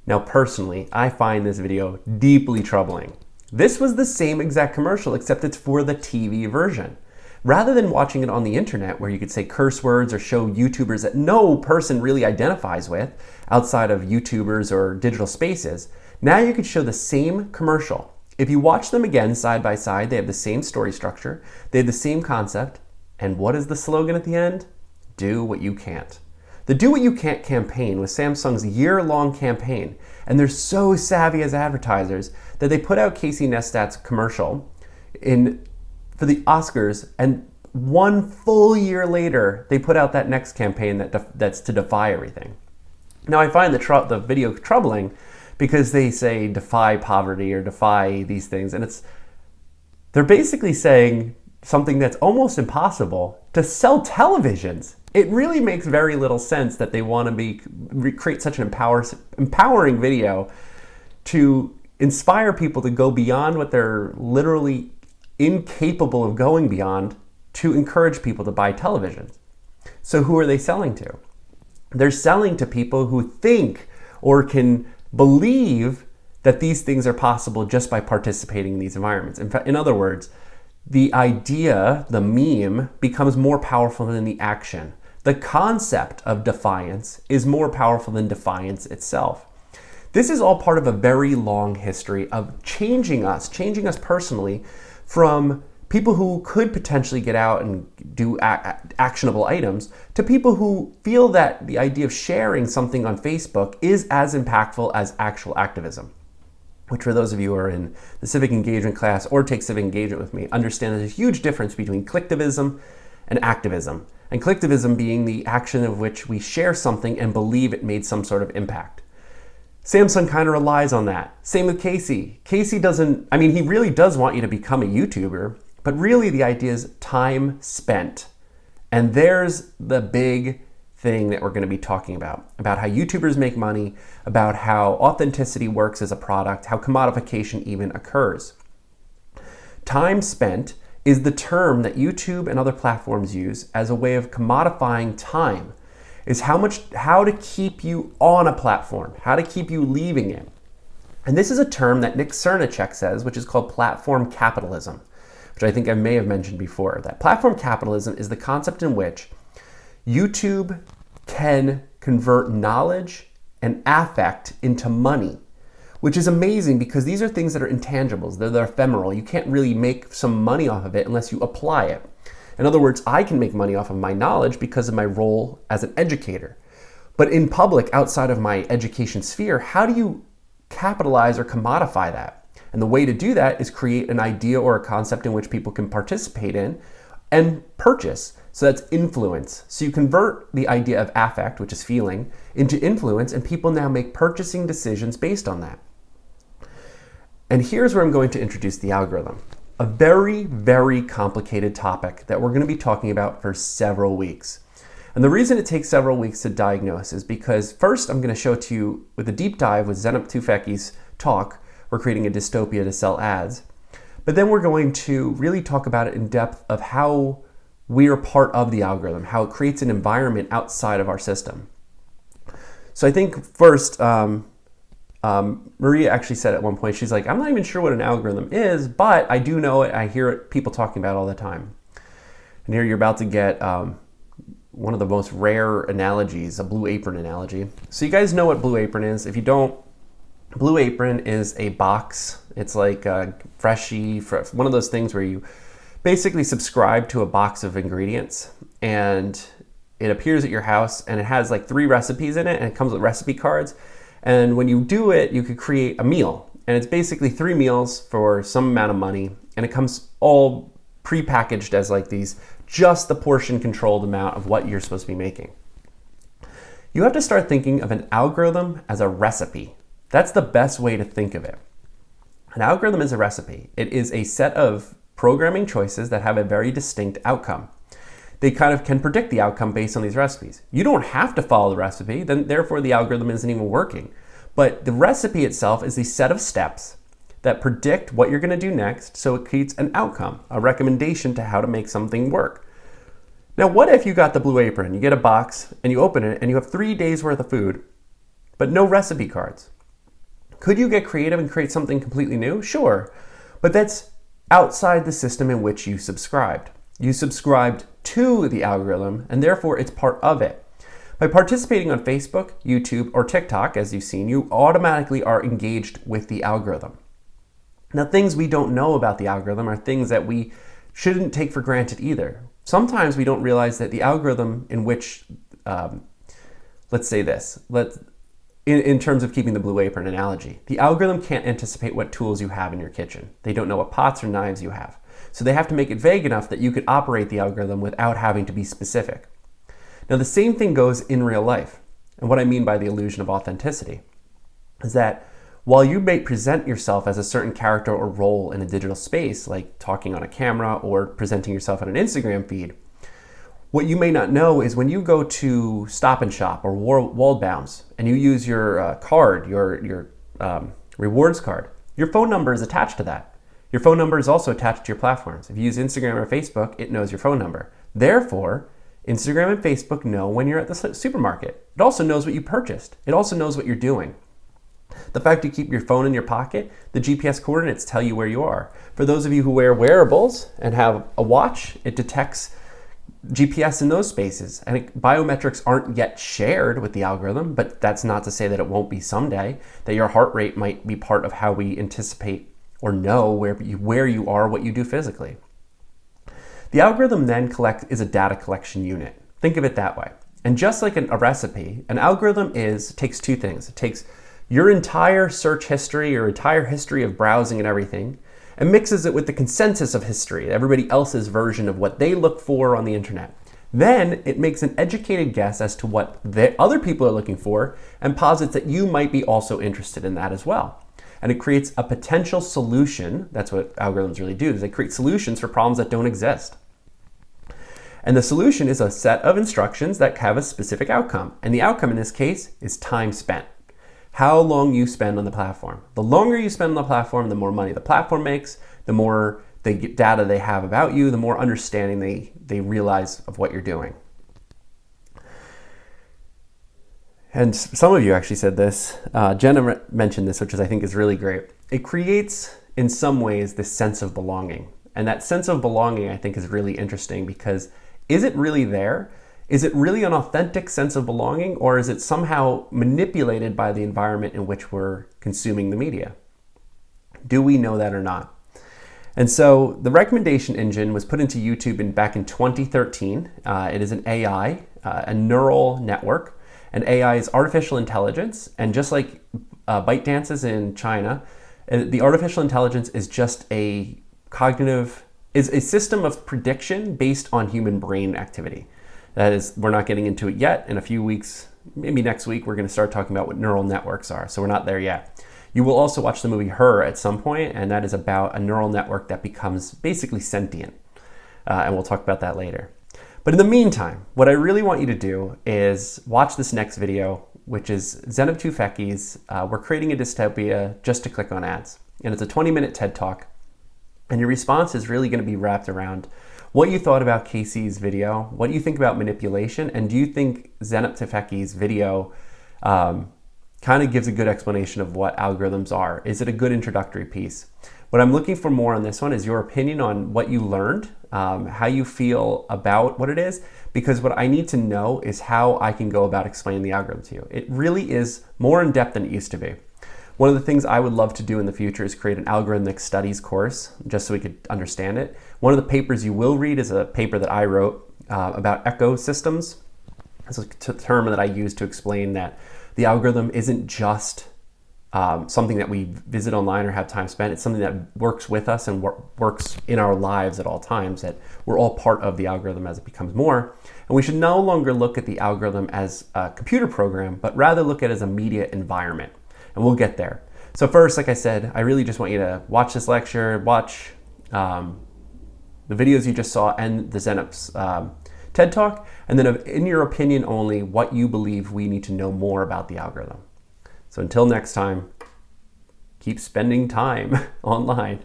Now, personally, I find this video deeply troubling. This was the same exact commercial, except it's for the TV version. Rather than watching it on the internet where you could say curse words or show YouTubers that no person really identifies with outside of YouTubers or digital spaces, now you could show the same commercial. If you watch them again side by side, they have the same story structure, they have the same concept, and what is the slogan at the end? Do what you can't. The Do What You Can't campaign was Samsung's year-long campaign, and they're so savvy as advertisers that they put out Casey Neistat's commercial for the Oscars, and 1 full year later, they put out that next campaign that's to defy everything. Now, I find the video troubling because they say defy poverty or defy these things, and they're basically saying something that's almost impossible, to sell televisions. It really makes very little sense that they want to create such an empowering video to inspire people to go beyond what they're literally incapable of going beyond, to encourage people to buy televisions. So who are they selling to? They're selling to people who think or can believe that these things are possible just by participating in these environments. In other words, the idea, the meme, becomes more powerful than the action. The concept of defiance is more powerful than defiance itself. This is all part of a very long history of changing us personally, from people who could potentially get out and do actionable items to people who feel that the idea of sharing something on Facebook is as impactful as actual activism. Which, for those of you who are in the civic engagement class or take civic engagement with me, understand there's a huge difference between collectivism and activism. And collectivism being the action of which we share something and believe it made some sort of impact. Samsung kind of relies on that. Same with Casey. Casey he really does want you to become a YouTuber, but really the idea is time spent. And there's the big thing that we're going to be talking about how YouTubers make money, about how authenticity works as a product, how commodification even occurs. Time spent is the term that YouTube and other platforms use as a way of commodifying time. Is how to keep you on a platform, how to keep you leaving it. And this is a term that Nick Cernacek says, which is called platform capitalism, which I think I may have mentioned before. That platform capitalism is the concept in which YouTube can convert knowledge and affect into money, which is amazing because these are things that are intangibles. They're ephemeral. You can't really make some money off of it unless you apply it. In other words, I can make money off of my knowledge because of my role as an educator. But in public, outside of my education sphere, how do you capitalize or commodify that? And the way to do that is create an idea or a concept in which people can participate in and purchase. So that's influence. So you convert the idea of affect, which is feeling, into influence, and people now make purchasing decisions based on that. And here's where I'm going to introduce the algorithm. A very, very complicated topic that we're going to be talking about for several weeks. And the reason it takes several weeks to diagnose is because first I'm going to show it to you with a deep dive with Zeynep Tufekci's talk, We're Creating a Dystopia to Sell Ads. But then we're going to really talk about it in depth of how we are part of the algorithm, how it creates an environment outside of our system. So I think first, Maria actually said at one point, she's like, I'm not even sure what an algorithm is, but I do know it. I hear it, people talking about it all the time. And here you're about to get one of the most rare analogies, a Blue Apron analogy. So you guys know what Blue Apron is. If you don't, Blue Apron is a box. It's like Freshly, one of those things where you basically subscribe to a box of ingredients and it appears at your house and it has like 3 recipes in it and it comes with recipe cards. And when you do it, you could create a meal. And it's basically 3 meals for some amount of money. And it comes all pre-packaged as like just the portion controlled amount of what you're supposed to be making. You have to start thinking of an algorithm as a recipe. That's the best way to think of it. An algorithm is a recipe. It is a set of programming choices that have a very distinct outcome. They kind of can predict the outcome based on these recipes. You don't have to follow the recipe, then therefore the algorithm isn't even working. But the recipe itself is the set of steps that predict what you're going to do next, so it creates an outcome, a recommendation to how to make something work. Now, what if you got the Blue Apron, you get a box and you open it and you have 3 days worth of food, but no recipe cards? Could you get creative and create something completely new? Sure, but that's outside the system in which you subscribed. You subscribed to the algorithm, and therefore it's part of it. By participating on Facebook, YouTube, or TikTok, as you've seen, you automatically are engaged with the algorithm. Now, things we don't know about the algorithm are things that we shouldn't take for granted either. Sometimes we don't realize that the algorithm in which, let's say this, in terms of keeping the Blue Apron analogy, the algorithm can't anticipate what tools you have in your kitchen. They don't know what pots or knives you have. So they have to make it vague enough that you could operate the algorithm without having to be specific. Now, the same thing goes in real life. And what I mean by the illusion of authenticity is that while you may present yourself as a certain character or role in a digital space, like talking on a camera or presenting yourself on an Instagram feed, what you may not know is when you go to Stop and Shop or Waldbaum's and you use your card, your rewards card, your phone number is attached to that. Your phone number is also attached to your platforms. If you use Instagram or Facebook, it knows your phone number. Therefore, Instagram and Facebook know when you're at the supermarket. It also knows what you purchased. It also knows what you're doing. The fact you keep your phone in your pocket, the GPS coordinates tell you where you are. For those of you who wear wearables and have a watch, it detects GPS in those spaces. And biometrics aren't yet shared with the algorithm, but that's not to say that it won't be someday, that your heart rate might be part of how we anticipate or know where you are, what you do physically. The algorithm then is a data collection unit. Think of it that way. And just like a recipe, an algorithm takes two things. It takes your entire search history, your entire history of browsing and everything, and mixes it with the consensus of history, everybody else's version of what they look for on the internet. Then it makes an educated guess as to what the other people are looking for and posits that you might be also interested in that as well. And it creates a potential solution. That's what algorithms really do, is they create solutions for problems that don't exist. And the solution is a set of instructions that have a specific outcome. And the outcome in this case is time spent. How long you spend on the platform. The longer you spend on the platform, the more money the platform makes, the more data they have about you, the more understanding they realize of what you're doing. And some of you actually said this. Jenna mentioned this, which I think is really great. It creates, in some ways, this sense of belonging. And that sense of belonging, I think, is really interesting because is it really there? Is it really an authentic sense of belonging, or is it somehow manipulated by the environment in which we're consuming the media? Do we know that or not? And so the recommendation engine was put into YouTube back in 2013. It is an AI, a neural network. And AI is artificial intelligence. And just like ByteDance in China, the artificial intelligence is just is a system of prediction based on human brain activity. That is, we're not getting into it yet. In a few weeks, maybe next week, we're going to start talking about what neural networks are. So we're not there yet. You will also watch the movie Her at some point, and that is about a neural network that becomes basically sentient. And we'll talk about that later. But in the meantime, what I really want you to do is watch this next video, which is Zeynep Tufekci's We're Creating a Dystopia Just to Click on Ads. And it's a 20-minute TED Talk. And your response is really going to be wrapped around what you thought about Casey's video, what you think about manipulation, and do you think Zeynep Tufekci's video kind of gives a good explanation of what algorithms are? Is it a good introductory piece? What I'm looking for more on this one is your opinion on what you learned, how you feel about what it is, because what I need to know is how I can go about explaining the algorithm to you. It really is more in depth than it used to be. One of the things I would love to do in the future is create an algorithmic studies course, just so we could understand it. One of the papers you will read is a paper that I wrote about ecosystems. It's a term that I use to explain that the algorithm isn't just something that we visit online or have time spent. It's something that works with us and works in our lives at all times, that we're all part of the algorithm as it becomes more. And we should no longer look at the algorithm as a computer program, but rather look at it as a media environment. And we'll get there. So first, like I said, I really just want you to watch this lecture, watch the videos you just saw and the Zeynep's TED Talk, and then in your opinion only, what you believe we need to know more about the algorithm. So until next time, keep spending time online.